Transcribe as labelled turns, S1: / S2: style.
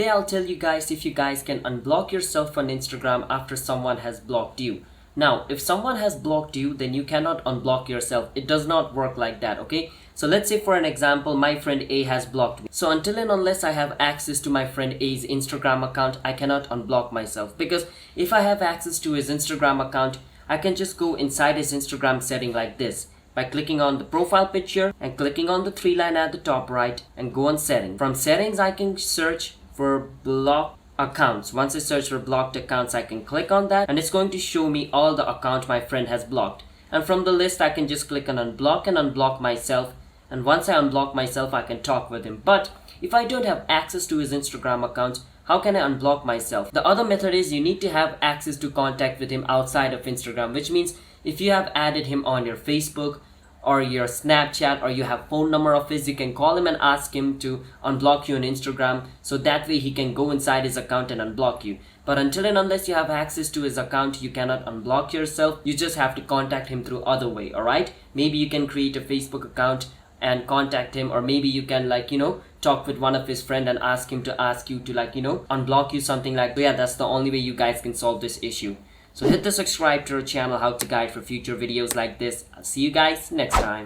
S1: today I'll tell you guys if you guys can unblock yourself on Instagram after someone has blocked you. Now, if someone has blocked you, then you cannot unblock yourself. It does not work like that, okay? So let's say for an example, my friend A has blocked me. So until and unless I have access to my friend A's Instagram account, I cannot unblock myself. Because if I have access to his Instagram account, I can just go inside his Instagram setting like this, by clicking on the profile picture and clicking on the 3 line at the top right and go on settings. From settings, I can search for blocked accounts. Once I search for blocked accounts, I can click on that and it's going to show me all the account my friend has blocked. And from the list, I can just click on unblock and unblock myself. And once I unblock myself, I can talk with him. But if I don't have access to his Instagram account, how can I unblock myself? The other method is you need to have access to contact with him outside of Instagram, which means if you have added him on your Facebook or your Snapchat, or you have phone number of his, you can call him and ask him to unblock you on Instagram, so that way he can go inside his account and unblock you. But until and unless you have access to his account, you cannot unblock yourself. You just have to contact him through other way, alright? Maybe you can create a Facebook account and contact him, or maybe you can talk with one of his friend and ask him to ask you to unblock you, something like that. Yeah, that's the only way you guys can solve this issue. So hit the subscribe to our channel, how to guide for future videos like this. I'll see you guys next time.